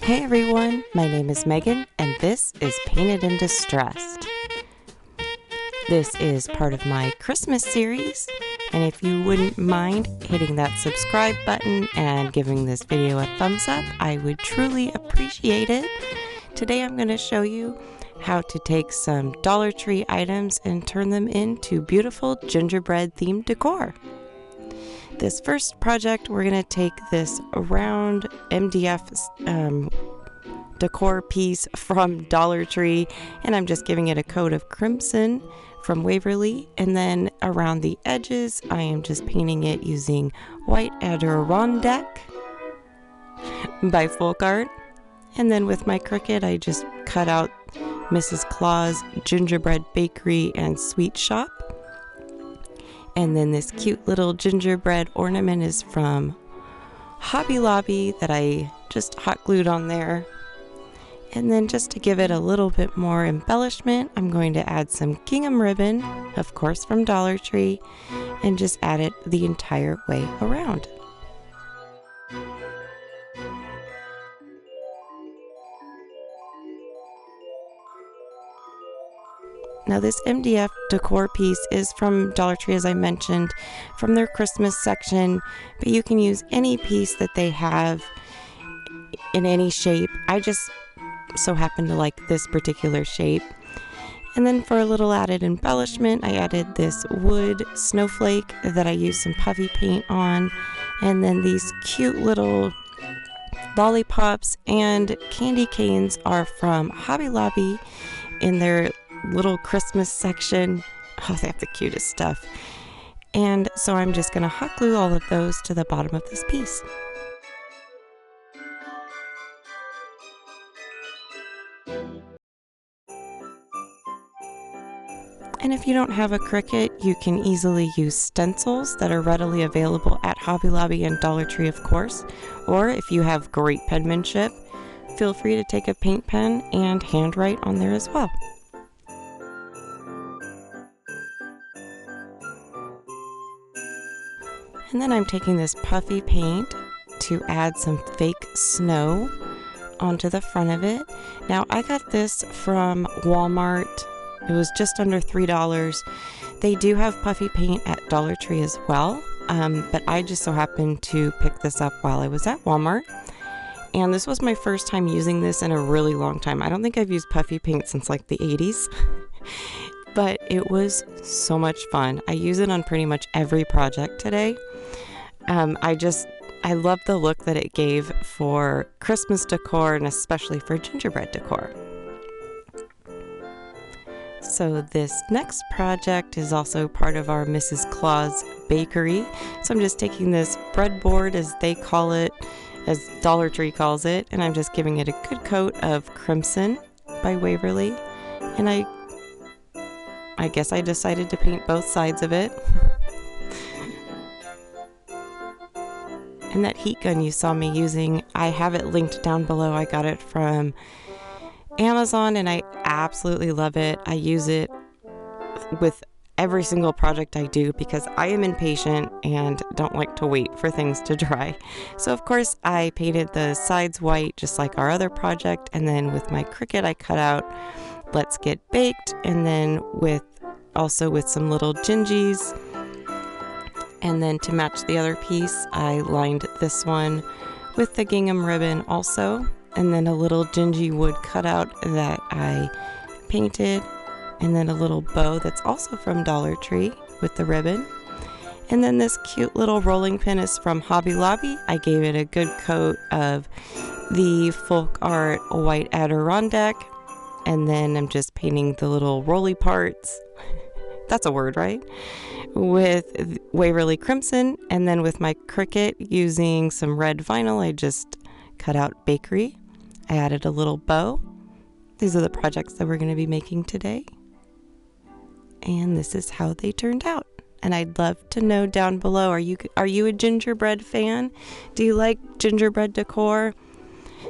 Hey everyone, my name is Megan and this is Painted and Distressed. This is part of my Christmas series, and if you wouldn't mind hitting that subscribe button and giving this video a thumbs up, I would truly appreciate it. Today I'm going to show you how to take some Dollar Tree items and turn them into beautiful gingerbread themed decor. This first project, we're going to take this round MDF decor piece from Dollar Tree, and I'm just giving it a coat of crimson from Waverly, and then around the edges I am just painting it using white Adirondack by Folk Art. And then with my Cricut I just cut out Mrs. Claus Gingerbread Bakery and Sweet Shop. And then this cute little gingerbread ornament is from Hobby Lobby that I just hot glued on there. And then just to give it a little bit more embellishment, I'm going to add some gingham ribbon, of course from Dollar Tree, and just add it the entire way around. Now this MDF decor piece is from Dollar Tree, as I mentioned, from their Christmas section, but you can use any piece that they have in any shape. I just so happen to like this particular shape. And then for a little added embellishment, I added this wood snowflake that I used some puffy paint on, and then these cute little lollipops and candy canes are from Hobby Lobby in their little Christmas section. Oh, they have the cutest stuff. And so I'm just going to hot glue all of those to the bottom of this piece. And if you don't have a Cricut, you can easily use stencils that are readily available at Hobby Lobby and Dollar Tree, of course. Or if you have great penmanship, feel free to take a paint pen and handwrite on there as well. And then I'm taking this puffy paint to add some fake snow onto the front of it. Now I got this from Walmart. It was just under $3. They do have puffy paint at Dollar Tree as well, but I just so happened to pick this up while I was at Walmart. And this was my first time using this in a really long time. I don't think I've used puffy paint since like the 80s. But it was so much fun. I use it on pretty much every project today. I love the look that it gave for Christmas decor and especially for gingerbread decor. So this next project is also part of our Mrs. Claus Bakery. So I'm just taking this breadboard, as they call it, as Dollar Tree calls it, and I'm just giving it a good coat of crimson by Waverly. And I guess I decided to paint both sides of it. And that heat gun you saw me using, I have it linked down below. I got it from Amazon and I absolutely love it. I use it with every single project I do because I am impatient and don't like to wait for things to dry. So of course I painted the sides white just like our other project, and then with my Cricut I cut out "Let's Get Baked," and then with some little gingies. And then to match the other piece, I lined this one with the gingham ribbon also, and then a little gingy wood cutout that I painted, and then a little bow that's also from Dollar Tree with the ribbon. And then this cute little rolling pin is from Hobby Lobby. I gave it a good coat of the Folk Art white Adirondack, and then I'm just painting the little rolly parts. That's a word, right? With Waverly Crimson, and then with my Cricut using some red vinyl, I just cut out Bakery. I added a little bow. These are the projects that we're going to be making today. And this is how they turned out. And I'd love to know down below, are you a gingerbread fan? Do you like gingerbread decor?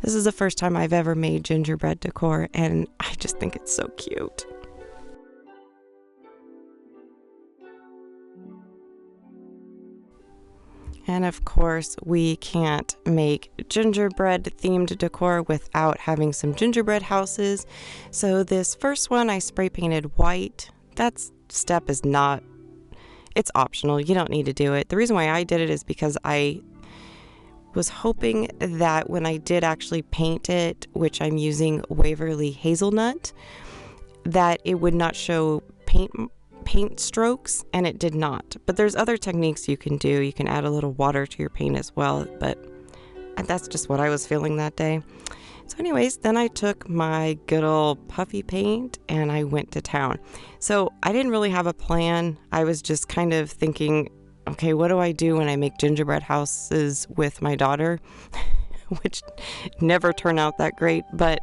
This is the first time I've ever made gingerbread decor, and I just think it's so cute. And of course, we can't make gingerbread themed decor without having some gingerbread houses. So this first one I spray painted white. That step is not, it's optional. You don't need to do it. The reason why I did it is because I was hoping that when I did actually paint it, which I'm using Waverly Hazelnut, that it would not show paint strokes, and it did not. But there's other techniques you can do. You can add a little water to your paint as well, but that's just what I was feeling that day. So anyways, then I took my good old puffy paint and I went to town. So I didn't really have a plan. I was just kind of thinking, okay, what do I do when I make gingerbread houses with my daughter? Which never turn out that great, but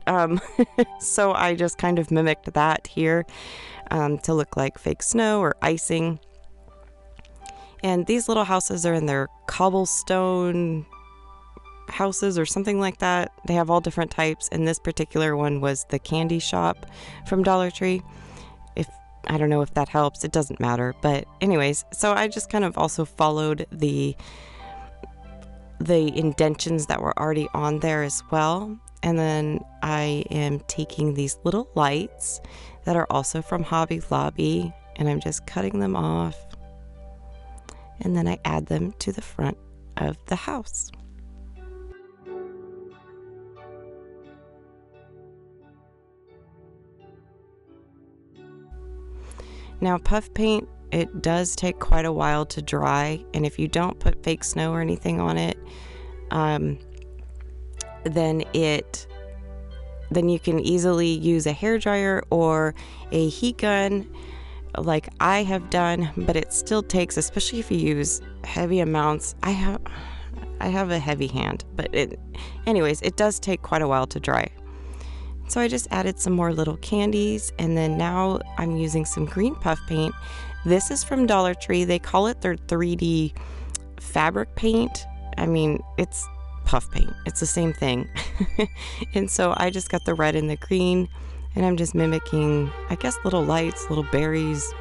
so I just kind of mimicked that here to look like fake snow or icing. And these little houses are in their cobblestone houses or something like that. They have all different types, and this particular one was the candy shop from Dollar Tree. I don't know if that helps, it doesn't matter, but anyways, so I just kind of also followed the indentions that were already on there as well. And then I am taking these little lights that are also from Hobby Lobby, and I'm just cutting them off, and then I add them to the front of the house. Now, puff paint, it does take quite a while to dry, and if you don't put fake snow or anything on it, then you can easily use a hairdryer or a heat gun like I have done, but it still takes, especially if you use heavy amounts. I have a heavy hand, but anyways, it does take quite a while to dry. So I just added some more little candies, and then now I'm using some green puff paint. This is from Dollar Tree. They call it their 3D fabric paint. I mean, it's puff paint. It's the same thing. And so I just got the red and the green, and I'm just mimicking, I guess, little lights, little berries.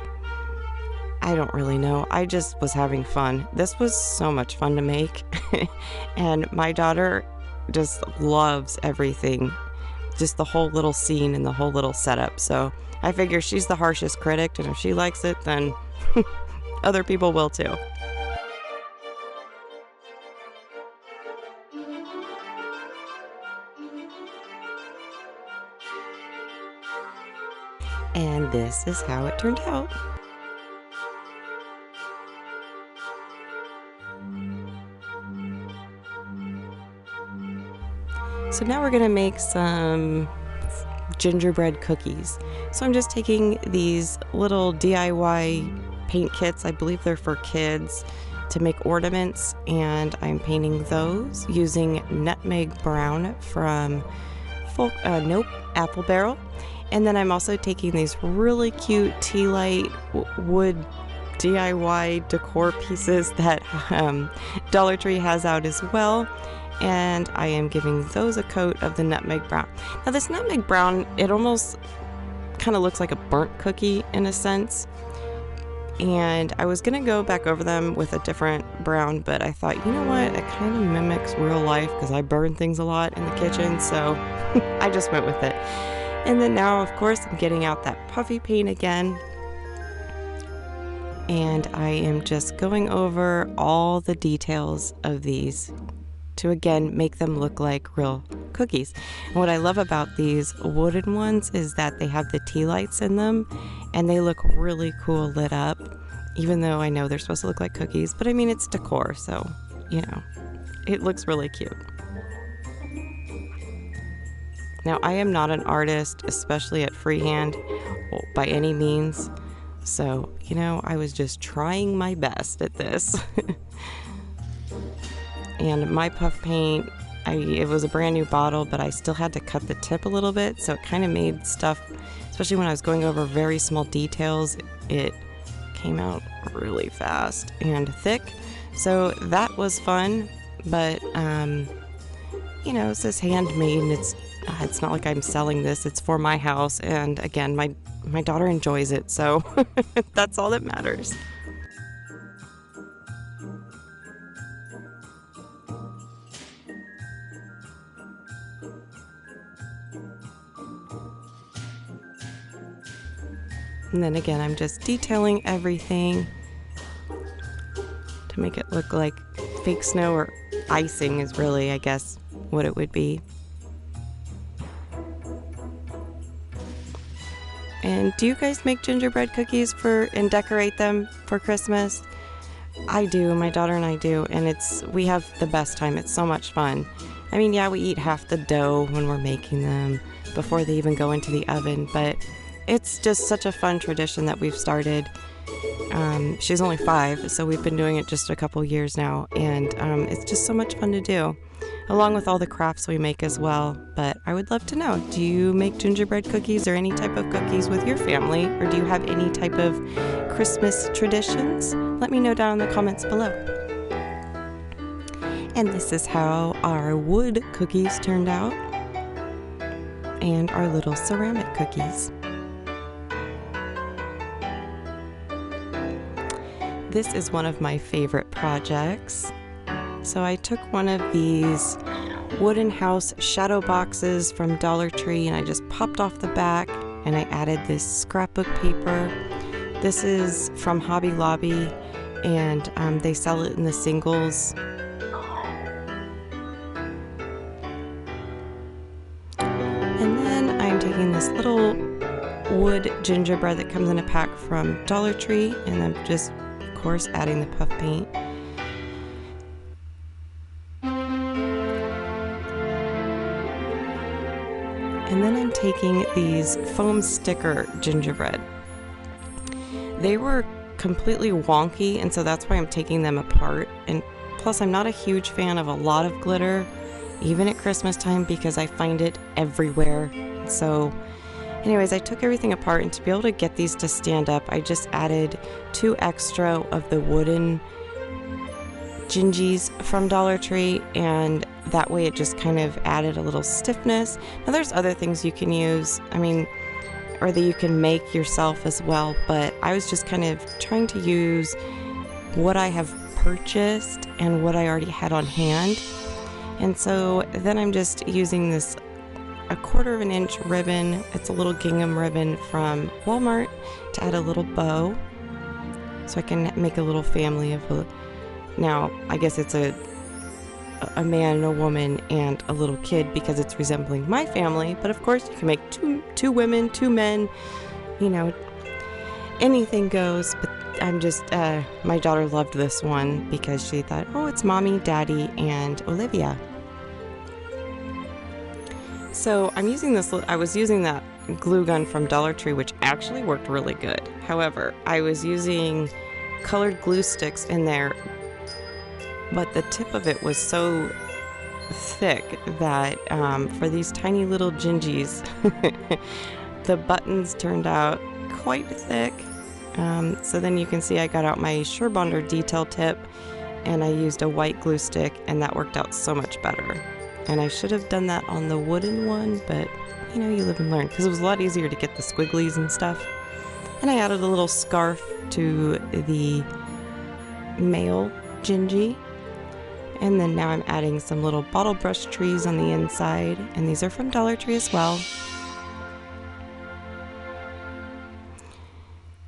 I don't really know. I just was having fun. This was so much fun to make. And my daughter just loves everything. Just the whole little scene and the whole little setup. So I figure she's the harshest critic, and if she likes it, then other people will too. And this is how it turned out. So now we're gonna make some gingerbread cookies. So I'm just taking these little DIY paint kits, I believe they're for kids, to make ornaments, and I'm painting those using nutmeg brown from Apple Barrel. And then I'm also taking these really cute tea light wood DIY decor pieces that Dollar Tree has out as well. And I am giving those a coat of the nutmeg brown. Now this nutmeg brown, it almost kind of looks like a burnt cookie in a sense. And I was going to go back over them with a different brown, but I thought, you know what, it kind of mimics real life because I burn things a lot in the kitchen, so I just went with it. And then now, of course, I'm getting out that puffy paint again. And I am just going over all the details of these to again make them look like real cookies. And what I love about these wooden ones is that they have the tea lights in them, and they look really cool lit up, even though I know they're supposed to look like cookies, but I mean, it's decor, so you know, it looks really cute. Now, I am not an artist, especially at freehand, by any means, so you know, I was just trying my best at this. And my puff paint, it was a brand new bottle, but I still had to cut the tip a little bit, so it kind of made stuff, especially when I was going over very small details, it came out really fast and thick. So that was fun, but you know, it says handmade, and it's not like I'm selling this, it's for my house, and again, my daughter enjoys it, so that's all that matters. And then again, I'm just detailing everything to make it look like fake snow, or icing is really, I guess, what it would be. And do you guys make gingerbread cookies and decorate them for Christmas? I do, my daughter and I do, and we have the best time. It's so much fun. I mean, yeah, we eat half the dough when we're making them before they even go into the oven, but it's just such a fun tradition that we've started. She's only 5, so we've been doing it just a couple years now, and it's just so much fun to do, along with all the crafts we make as well. But I would love to know, do you make gingerbread cookies or any type of cookies with your family, or do you have any type of Christmas traditions? Let me know down in the comments below. And this is how our wood cookies turned out, and our little ceramic cookies. This is one of my favorite projects. So I took one of these wooden house shadow boxes from Dollar Tree, and I just popped off the back, and I added this scrapbook paper. This is from Hobby Lobby, and they sell it in the singles. And then I'm taking this little wood gingerbread that comes in a pack from Dollar Tree, and I'm just, of course, adding the puff paint. And then I'm taking these foam sticker gingerbread. They were completely wonky, and so that's why I'm taking them apart. And plus, I'm not a huge fan of a lot of glitter, even at Christmas time, because I find it everywhere. So anyways, I took everything apart, and to be able to get these to stand up, I just added 2 extra of the wooden gingies from Dollar Tree, and that way it just kind of added a little stiffness. Now there's other things you can use, or that you can make yourself as well, but I was just kind of trying to use what I have purchased and what I already had on hand. And so then I'm just using this 1/4 inch ribbon. It's a little gingham ribbon from Walmart to add a little bow, so I can make a little family of now I guess it's a man and a woman and a little kid, because it's resembling my family. But of course you can make two women, 2 men, anything goes. But I'm just my daughter loved this one because she thought, oh, it's mommy, daddy, and Olivia. So I was using that glue gun from Dollar Tree, which actually worked really good. However, I was using colored glue sticks in there, but the tip of it was so thick that for these tiny little gingies, the buttons turned out quite thick. So then you can see I got out my Surebonder detail tip, and I used a white glue stick, and that worked out so much better. And I should have done that on the wooden one, but you live and learn, because it was a lot easier to get the squigglies and stuff. And I added a little scarf to the male gingy. And then now I'm adding some little bottle brush trees on the inside, and these are from Dollar Tree as well.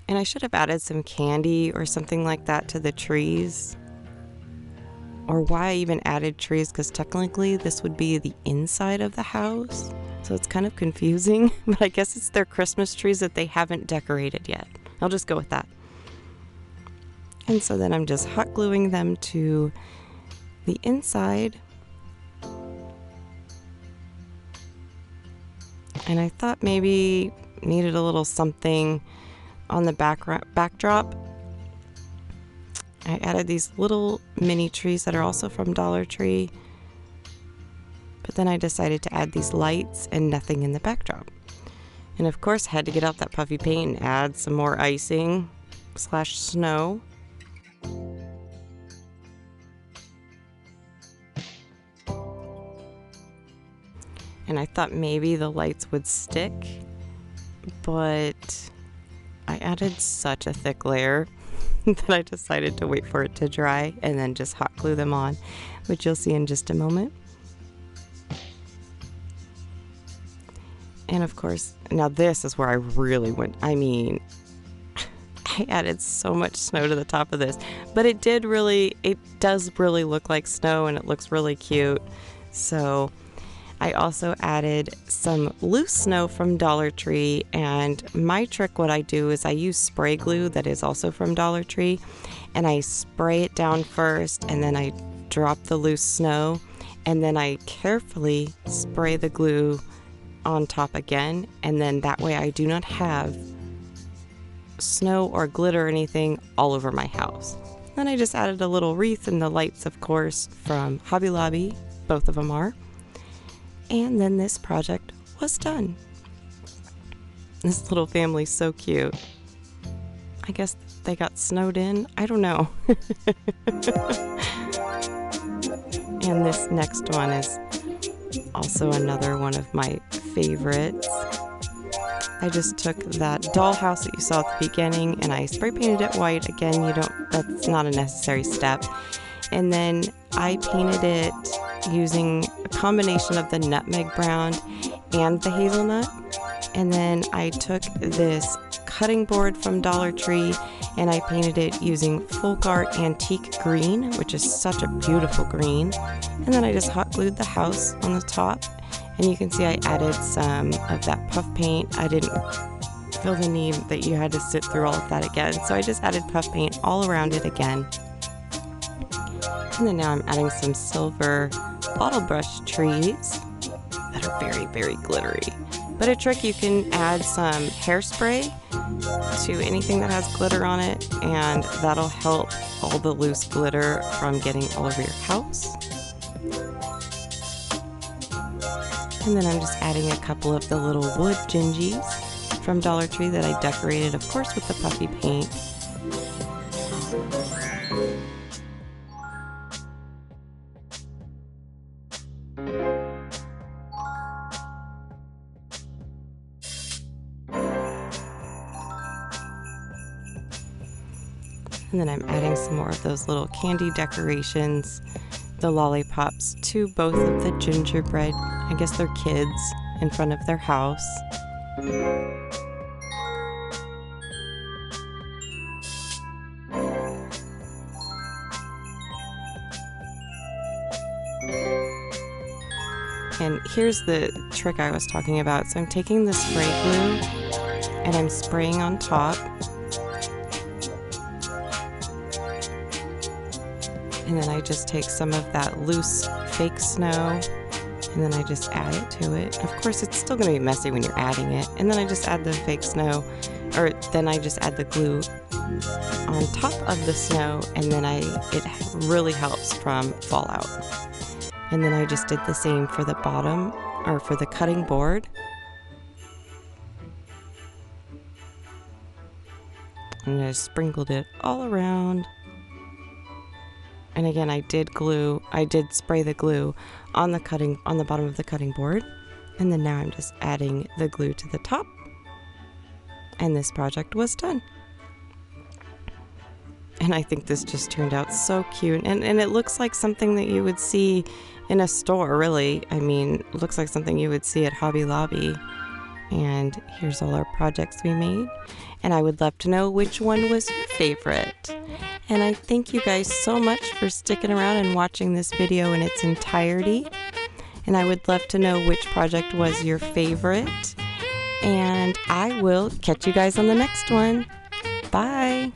And I should have added some candy or something like that to the trees. Or why I even added trees, because technically this would be the inside of the house. So it's kind of confusing, but I guess it's their Christmas trees that they haven't decorated yet. I'll just go with that. And so then I'm just hot gluing them to the inside. And I thought maybe needed a little something on the backdrop. I added these little mini trees that are also from Dollar Tree. But then I decided to add these lights and nothing in the backdrop. And of course, I had to get out that puffy paint and add some more icing / snow. And I thought maybe the lights would stick, but I added such a thick layer that I decided to wait for it to dry and then just hot glue them on, which you'll see in just a moment. And of course, now this is where I really went. I added so much snow to the top of this, but it does really look like snow, and it looks really cute. So I also added some loose snow from Dollar Tree, and my trick, what I do is I use spray glue that is also from Dollar Tree, and I spray it down first, and then I drop the loose snow, and then I carefully spray the glue on top again, and then that way I do not have snow or glitter or anything all over my house. Then I just added a little wreath and the lights, of course, from Hobby Lobby. Both of them are. And then this project was done. This little family's so cute. I guess they got snowed in. I don't know. And this next one is also another one of my favorites. I just took that dollhouse that you saw at the beginning and I spray painted it white. Again, that's not a necessary step. And then I painted it using a combination of the nutmeg brown and the hazelnut. And then I took this cutting board from Dollar Tree and I painted it using Folk Art Antique Green, which is such a beautiful green. And then I just hot glued the house on the top. And you can see I added some of that puff paint. I didn't feel the need that you had to sit through all of that again. So I just added puff paint all around it again. And then now I'm adding some silver bottle brush trees that are very, very glittery. But a trick, you can add some hairspray to anything that has glitter on it, and that'll help all the loose glitter from getting all over your house. And then I'm just adding a couple of the little wood gingies from Dollar Tree that I decorated, of course, with the puffy paint. And then I'm adding some more of those little candy decorations, the lollipops, to both of the gingerbread, I guess they're kids, in front of their house. And here's the trick I was talking about. So I'm taking the spray glue and I'm spraying on top. And then I just take some of that loose fake snow and then I just add it to it. Of course, it's still going to be messy when you're adding it. And then I just add the fake snow, or then I just add the glue on top of the snow, and then it really helps from fallout. And then I just did the same for the bottom, or for the cutting board. And I sprinkled it all around. And again, I did spray the glue on the bottom of the cutting board. And then now I'm just adding the glue to the top. And this project was done. And I think this just turned out so cute. And it looks like something that you would see in a store, really. I mean, it looks like something you would see at Hobby Lobby. And here's all our projects we made. And I would love to know which one was your favorite. And I thank you guys so much for sticking around and watching this video in its entirety. And I would love to know which project was your favorite. And I will catch you guys on the next one. Bye.